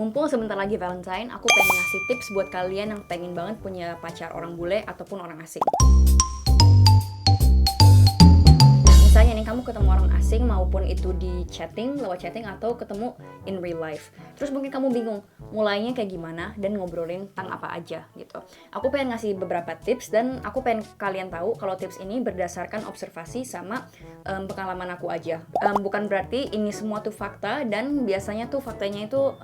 Mumpung sebentar lagi Valentine, aku pengen ngasih tips buat kalian yang pengen banget punya pacar orang bule ataupun orang asing. Misalnya nih, kamu ketemu orang asing maupun itu di chatting, lewat chatting atau ketemu in real life. Terus mungkin kamu bingung, mulainya kayak gimana dan ngobrolin tentang apa aja gitu. Aku pengen ngasih beberapa tips dan aku pengen kalian tahu kalau tips ini berdasarkan observasi sama pengalaman aku aja. Bukan berarti ini semua tuh fakta, dan biasanya tuh faktanya itu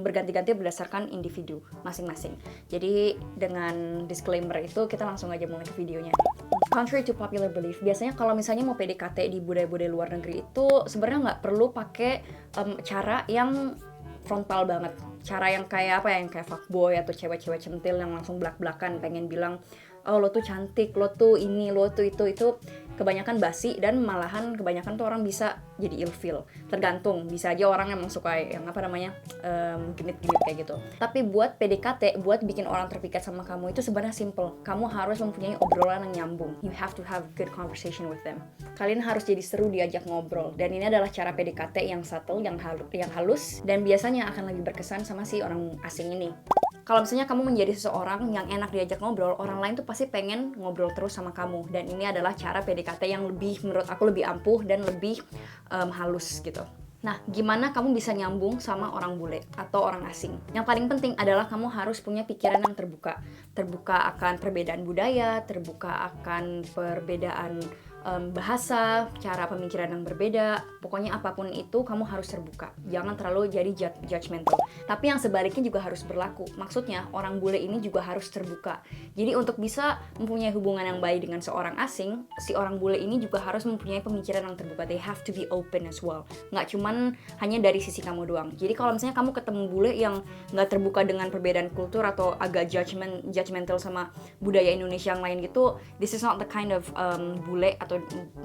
berganti-ganti berdasarkan individu masing-masing. Jadi dengan disclaimer itu kita langsung aja mulai ke videonya. Contrary to popular belief, biasanya kalau misalnya mau PDKT di budaya-budaya luar negeri itu sebenarnya nggak perlu pakai cara yang frontal banget, cara yang kayak apa ya, yang kayak fuckboy atau cewek-cewek centil yang langsung belak-belakan pengen bilang, oh lo tuh cantik, lo tuh ini, lo tuh itu kebanyakan basi, dan malahan kebanyakan tuh orang bisa jadi ilfeel. Tergantung, bisa aja orang emang suka yang apa namanya genit-genit kayak gitu. Tapi buat PDKT, buat bikin orang terpikat sama kamu itu sebenarnya simple. Kamu harus mempunyai obrolan yang nyambung. You have to have good conversation with them. Kalian harus jadi seru diajak ngobrol. Dan ini adalah cara PDKT yang subtle, yang halus, dan biasanya akan lebih berkesan sama si orang asing ini. Kalau misalnya kamu menjadi seseorang yang enak diajak ngobrol, orang lain tuh pasti pengen ngobrol terus sama kamu. Dan ini adalah cara PDKT yang lebih, menurut aku lebih ampuh dan lebih halus gitu. Nah, gimana kamu bisa nyambung sama orang bule atau orang asing? Yang paling penting adalah kamu harus punya pikiran yang terbuka. Terbuka akan perbedaan budaya, terbuka akan perbedaan bahasa, cara pemikiran yang berbeda. Pokoknya apapun itu kamu harus terbuka. Jangan terlalu jadi judgmental. Tapi yang sebaliknya juga harus berlaku. Maksudnya orang bule ini juga harus terbuka. Jadi untuk bisa mempunyai hubungan yang baik dengan seorang asing, si orang bule ini juga harus mempunyai pemikiran yang terbuka. They have to be open as well. Nggak cuman hanya dari sisi kamu doang. Jadi kalau misalnya kamu ketemu bule yang nggak terbuka dengan perbedaan kultur atau agak judgmental sama budaya Indonesia yang lain gitu, this is not the kind of bule atau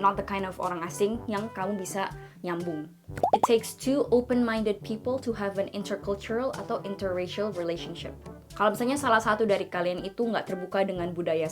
not the kind of orang asing yang kamu bisa nyambung. It takes two open-minded people to have an intercultural atau interracial relationship. Kalau misalnya salah satu dari kalian itu nggak terbuka dengan budaya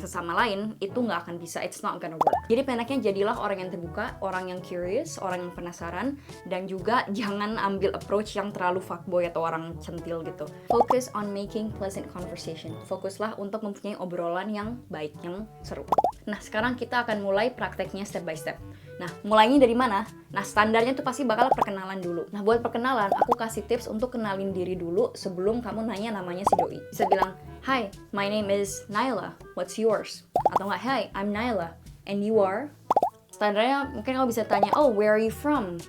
sesama lain, itu nggak akan bisa, it's not gonna work. Jadi pendeknya jadilah orang yang terbuka, orang yang curious, orang yang penasaran, dan juga jangan ambil approach yang terlalu fuckboy atau orang centil gitu. Focus on making pleasant conversation. Fokuslah untuk mempunyai obrolan yang baik, yang seru. Nah, sekarang kita akan mulai prakteknya step by step. Nah, mulainya dari mana? Nah, standarnya tuh pasti bakal perkenalan dulu. Nah, buat perkenalan, aku kasih tips untuk kenalin diri dulu sebelum kamu nanya namanya si doi. Bisa bilang, "Hi, my name is Naila. What's yours?" Atau nggak, "Hi, I'm Naila. And you are?" Standarnya mungkin kamu bisa tanya, "Oh, where are you from?"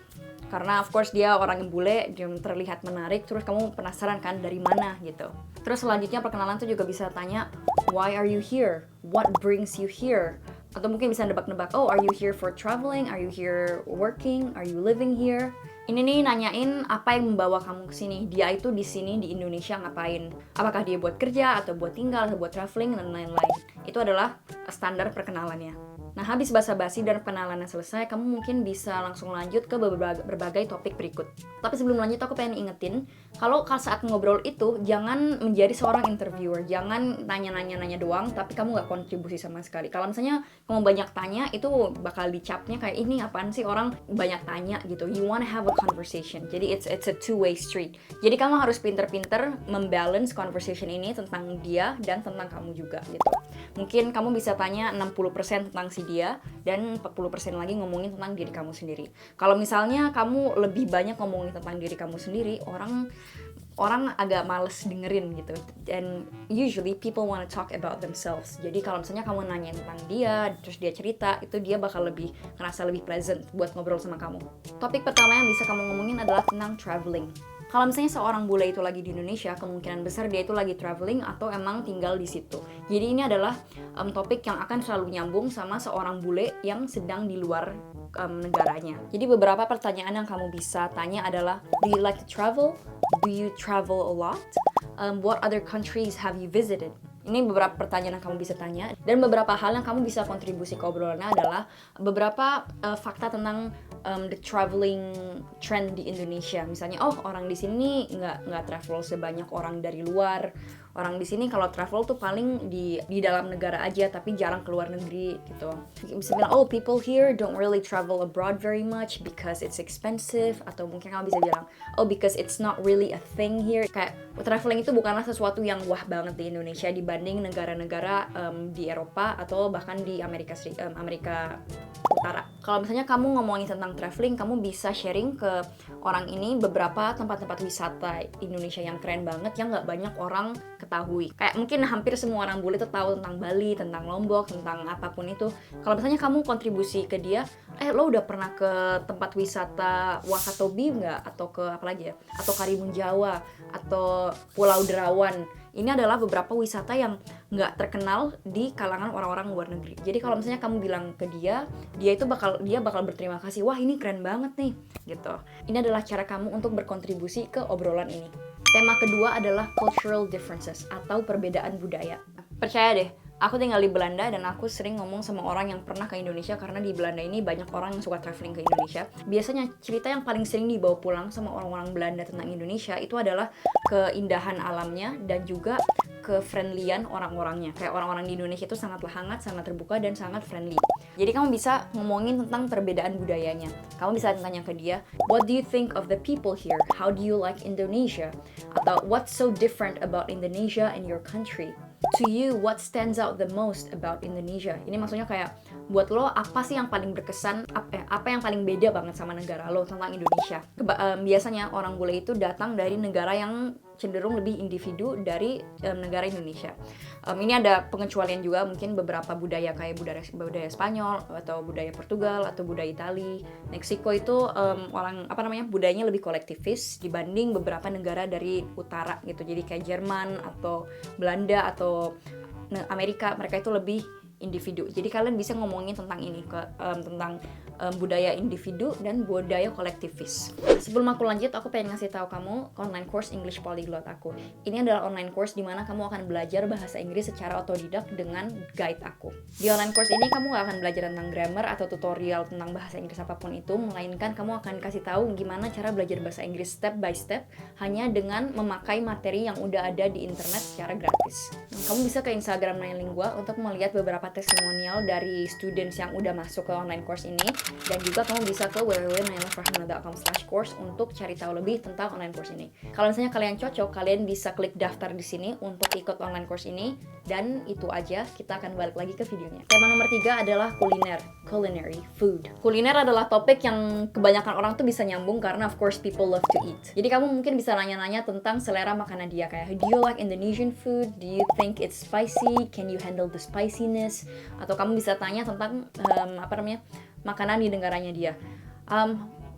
Karena of course dia orang yang bule, dia terlihat menarik, terus kamu penasaran kan dari mana gitu. Terus selanjutnya perkenalan tuh juga bisa tanya, "Why are you here? What brings you here?" Atau mungkin bisa nebak-nebak, "Oh, are you here for traveling? Are you here working? Are you living here?" Ini nih nanyain apa yang membawa kamu ke sini. Dia itu di sini di Indonesia ngapain? Apakah dia buat kerja atau buat tinggal atau buat traveling dan lain-lain. Itu adalah standar perkenalannya. Nah, habis basa-basi dan perkenalannya selesai, kamu mungkin bisa langsung lanjut ke berbagai topik berikut. Tapi sebelum lanjut, aku pengen ingetin, kalau saat ngobrol itu, jangan menjadi seorang interviewer. Jangan nanya-nanya doang, tapi kamu nggak kontribusi sama sekali. Kalau misalnya kamu banyak tanya, itu bakal dicapnya kayak, ini apaan sih orang banyak tanya gitu. You wanna have a conversation. Jadi it's a two-way street. Jadi kamu harus pinter-pinter membalance conversation ini tentang dia dan tentang kamu juga gitu. Mungkin kamu bisa tanya 60% tentang si dia dan 40% lagi ngomongin tentang diri kamu sendiri. Kalau misalnya kamu lebih banyak ngomongin tentang diri kamu sendiri, orang agak males dengerin gitu. And usually people wanna talk about themselves. Jadi kalau misalnya kamu nanya tentang dia, terus dia cerita, itu dia bakal lebih ngerasa lebih pleasant buat ngobrol sama kamu. Topik pertama yang bisa kamu ngomongin adalah tentang traveling. Kalau misalnya seorang bule itu lagi di Indonesia, kemungkinan besar dia itu lagi traveling atau emang tinggal di situ. Jadi ini adalah topik yang akan selalu nyambung sama seorang bule yang sedang di luar negaranya. Jadi beberapa pertanyaan yang kamu bisa tanya adalah, do you like to travel? Do you travel a lot? What other countries have you visited? Ini beberapa pertanyaan yang kamu bisa tanya. Dan beberapa hal yang kamu bisa kontribusi ke obrolannya adalah beberapa fakta tentang the traveling trend di Indonesia. Misalnya, oh orang di sini nggak travel sebanyak orang dari luar. Orang di sini kalau travel tuh paling di dalam negara aja, tapi jarang keluar negeri gitu. Bisa bilang, oh people here don't really travel abroad very much because it's expensive. Atau mungkin kamu bisa bilang, oh because it's not really a thing here. Kayak traveling itu bukanlah sesuatu yang wah banget di Indonesia dibanding negara-negara di Eropa atau bahkan di Amerika Utara. Kalau misalnya kamu ngomongin tentang traveling, kamu bisa sharing ke orang ini beberapa tempat-tempat wisata Indonesia yang keren banget yang nggak banyak orang ketahui. Kayak mungkin hampir semua orang bule tuh tahu tentang Bali, tentang Lombok, tentang apapun itu. Kalau misalnya kamu kontribusi ke dia, lo udah pernah ke tempat wisata Wakatobi nggak? Atau ke apa lagi ya? Atau Karimun Jawa, atau Pulau Derawan. Ini adalah beberapa wisata yang nggak terkenal di kalangan orang-orang luar negeri. Jadi kalau misalnya kamu bilang ke dia bakal berterima kasih. Wah ini keren banget nih, gitu. Ini adalah cara kamu untuk berkontribusi ke obrolan ini. Tema kedua adalah cultural differences atau perbedaan budaya. Percaya deh, aku tinggal di Belanda dan aku sering ngomong sama orang yang pernah ke Indonesia karena di Belanda ini banyak orang yang suka traveling ke Indonesia. Biasanya cerita yang paling sering dibawa pulang sama orang-orang Belanda tentang Indonesia itu adalah keindahan alamnya dan juga ke-friendlyan orang-orangnya. Kayak orang-orang di Indonesia itu sangatlah hangat, sangat terbuka, dan sangat friendly. Jadi kamu bisa ngomongin tentang perbedaan budayanya. Kamu bisa tanya ke dia, what do you think of the people here? How do you like Indonesia? Atau what's so different about Indonesia and your country? To you, what stands out the most about Indonesia? Ini maksudnya kayak, buat lo apa sih yang paling berkesan, apa yang paling beda banget sama negara lo tentang Indonesia? Biasanya orang bule itu datang dari negara yang cenderung lebih individu dari negara Indonesia. Ini ada pengecualian juga, mungkin beberapa budaya kayak budaya Spanyol atau budaya Portugal atau budaya Itali. Meksiko itu budayanya lebih kolektivis dibanding beberapa negara dari utara gitu. Jadi kayak Jerman atau Belanda atau Amerika, mereka itu lebih individu. Jadi kalian bisa ngomongin tentang ini tentang budaya individu dan budaya kolektivis. Sebelum aku lanjut, aku pengen ngasih tahu kamu online course English Polyglot aku. Ini adalah online course di mana kamu akan belajar bahasa Inggris secara otodidak dengan guide aku. Di online course ini kamu gak akan belajar tentang grammar atau tutorial tentang bahasa Inggris apapun itu, melainkan kamu akan kasih tahu gimana cara belajar bahasa Inggris step by step hanya dengan memakai materi yang udah ada di internet secara gratis. Kamu bisa ke Instagram Nailingua untuk melihat beberapa testimonial dari students yang udah masuk ke online course ini, dan juga kamu bisa ke www.nailafrahmana.com/course untuk cari tahu lebih tentang online course ini. Kalau misalnya kalian cocok, kalian bisa klik daftar di sini untuk ikut online course ini, dan itu aja. Kita akan balik lagi ke videonya. Tema nomor 3 adalah culinary food. Kuliner adalah topik yang kebanyakan orang tuh bisa nyambung karena of course people love to eat. Jadi kamu mungkin bisa nanya-nanya tentang selera makanan dia, kayak do you like Indonesian food? Do you think it's spicy? Can you handle the spiciness? Atau kamu bisa tanya tentang makanan di negaranya dia.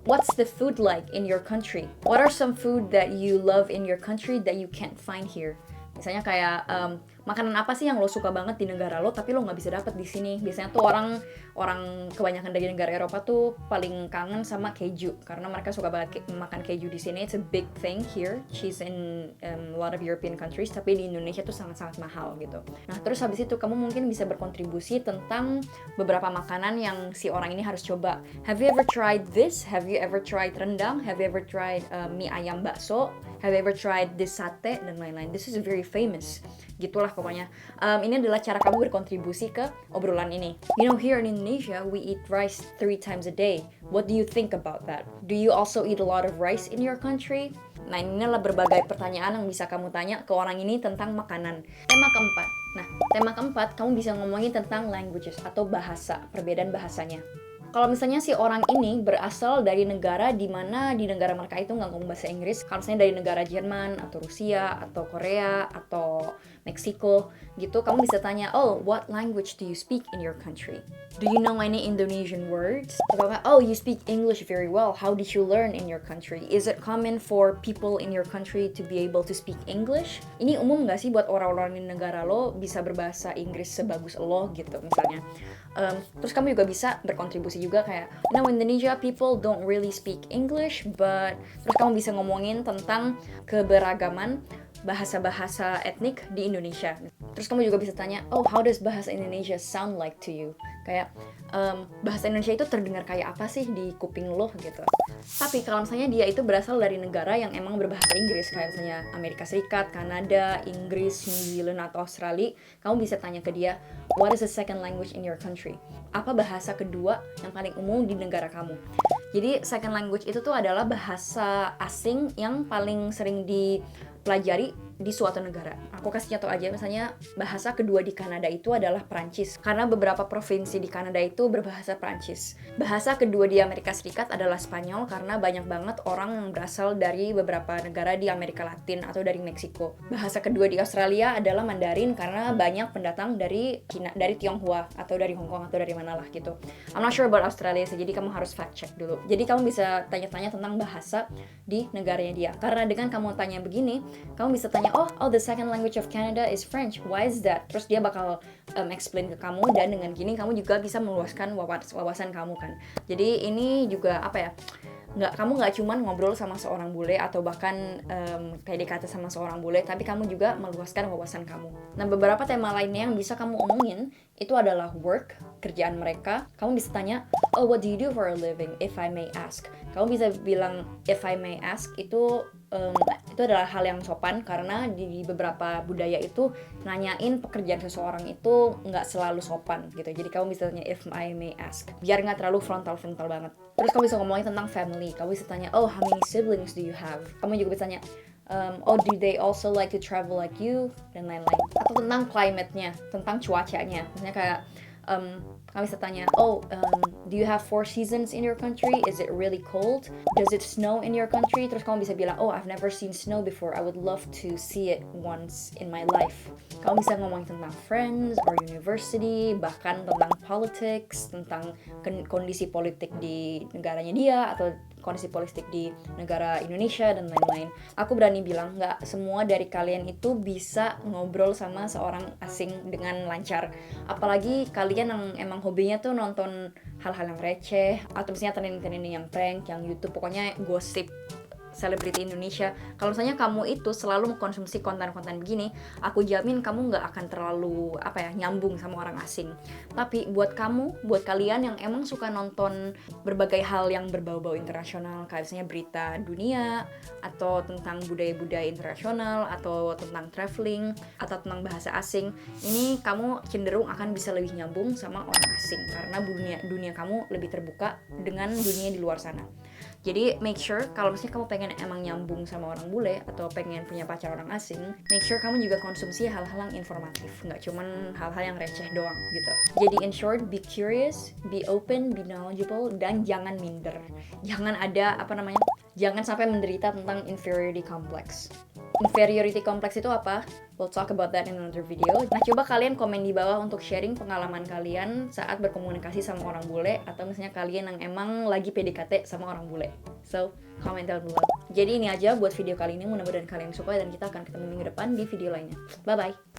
What's the food like in your country? What are some food that you love in your country that you can't find here? Misalnya kayak makanan apa sih yang lo suka banget di negara lo tapi lo nggak bisa dapet di sini? Biasanya tuh orang kebanyakan dari negara Eropa tuh paling kangen sama keju karena mereka suka banget makan keju di sini. It's a big thing here. Cheese in a lot of European countries, tapi di Indonesia tuh sangat-sangat mahal gitu. Nah terus habis itu kamu mungkin bisa berkontribusi tentang beberapa makanan yang si orang ini harus coba. Have you ever tried this? Have you ever tried rendang? Have you ever tried mie ayam bakso? Have you ever tried this sate? Dan lain-lain. This is very famous. Gitulah pokoknya. Ini adalah cara kamu berkontribusi ke obrolan ini. You know, here in Indonesia, we eat rice 3 times a day. What do you think about that? Do you also eat a lot of rice in your country? Nah, inilah berbagai pertanyaan yang bisa kamu tanya ke orang ini tentang makanan. Tema keempat, kamu bisa ngomongin tentang languages atau bahasa, perbedaan bahasanya. Kalau misalnya si orang ini berasal dari negara di mana di negara mereka itu nggak ngomong bahasa Inggris, kalau misalnya dari negara Jerman atau Rusia atau Korea atau Meksiko gitu, kamu bisa tanya, oh, what language do you speak in your country? Do you know any Indonesian words? Atau oh, you speak English very well. How did you learn in your country? Is it common for people in your country to be able to speak English? Ini umum nggak sih buat orang-orang di negara lo bisa berbahasa Inggris sebagus lo gitu misalnya. Terus kamu juga bisa berkontribusi juga kayak, Indonesia people don't really speak English, but terus kamu bisa ngomongin tentang keberagaman bahasa-bahasa etnik di Indonesia. Terus kamu juga bisa tanya, oh how does bahasa Indonesia sound like to you? Kayak bahasa Indonesia itu terdengar kayak apa sih di kuping lo gitu. Tapi kalau misalnya dia itu berasal dari negara yang emang berbahasa Inggris, kayak misalnya Amerika Serikat, Kanada, Inggris, New Zealand, atau Australia, kamu bisa tanya ke dia, what is the second language in your country? Apa bahasa kedua yang paling umum di negara kamu? Jadi second language itu tuh adalah bahasa asing yang paling sering dipelajari di suatu negara. Aku kasih contoh aja, misalnya bahasa kedua di Kanada itu adalah Prancis, karena beberapa provinsi di Kanada itu berbahasa Prancis. Bahasa kedua di Amerika Serikat adalah Spanyol, karena banyak banget orang yang berasal dari beberapa negara di Amerika Latin atau dari Meksiko. Bahasa kedua di Australia adalah Mandarin, karena banyak pendatang dari Cina, dari Tionghoa atau dari Hong Kong atau dari mana lah gitu. I'm not sure about Australia sih, jadi kamu harus fact check dulu. Jadi kamu bisa tanya-tanya tentang bahasa di negaranya dia. Karena dengan kamu tanya begini, kamu bisa tanya, oh the second language of Canada is French, why is that? Terus dia bakal explain ke kamu, dan dengan gini kamu juga bisa meluaskan wawasan kamu kan. Jadi ini juga apa ya, kamu nggak cuman ngobrol sama seorang bule atau bahkan PDKT sama seorang bule, tapi kamu juga meluaskan wawasan kamu. Nah, beberapa tema lainnya yang bisa kamu omongin itu adalah work, kerjaan mereka. Kamu bisa tanya, oh what do you do for a living, if I may ask. Kamu bisa bilang if I may ask, itu adalah hal yang sopan, karena di beberapa budaya itu nanyain pekerjaan seseorang itu nggak selalu sopan gitu. Jadi kamu bisa tanya if I may ask, biar nggak terlalu frontal banget. Terus kamu bisa ngomongin tentang family. Kamu bisa tanya, oh how many siblings do you have? Kamu juga bisa tanya, oh do they also like to travel like you, dan lain-lain. Atau tentang climate-nya, tentang cuacanya. Misalnya kayak kamu bisa tanya, do you have 4 seasons in your country? Is it really cold? Does it snow in your country? Terus kamu bisa bilang, oh I've never seen snow before, I would love to see it once in my life. Kamu bisa ngomongin tentang friends or university, bahkan tentang politics, tentang kondisi politik di negaranya dia, atau kondisi politik di negara Indonesia, dan lain-lain. Aku berani bilang, nggak semua dari kalian itu bisa ngobrol sama seorang asing dengan lancar. Apalagi kalian yang emang hobinya tuh nonton hal-hal yang receh, atau misalnya trending-trending yang prank, yang YouTube, pokoknya gosip selebriti Indonesia. Kalau misalnya kamu itu selalu mengkonsumsi konten-konten begini, aku jamin kamu nggak akan terlalu nyambung sama orang asing. Tapi buat kalian yang emang suka nonton berbagai hal yang berbau-bau internasional, kayak misalnya berita dunia, atau tentang budaya-budaya internasional, atau tentang traveling, atau tentang bahasa asing, ini kamu cenderung akan bisa lebih nyambung sama orang asing, karena dunia kamu lebih terbuka dengan dunia di luar sana. Jadi make sure kalau misalnya kamu pengen emang nyambung sama orang bule atau pengen punya pacar orang asing, make sure kamu juga konsumsi hal-hal yang informatif, nggak cuman hal-hal yang receh doang gitu. Jadi in short, be curious, be open, be knowledgeable, dan jangan minder. Jangan jangan sampai menderita tentang inferiority complex. Inferiority complex itu apa? We'll talk about that in another video. Nah, coba kalian komen di bawah untuk sharing pengalaman kalian saat berkomunikasi sama orang bule, atau misalnya kalian yang emang lagi PDKT sama orang bule. So, comment down below. Jadi ini aja buat video kali ini, mudah-mudahan kalian suka, dan kita akan ketemu minggu depan di video lainnya. Bye-bye!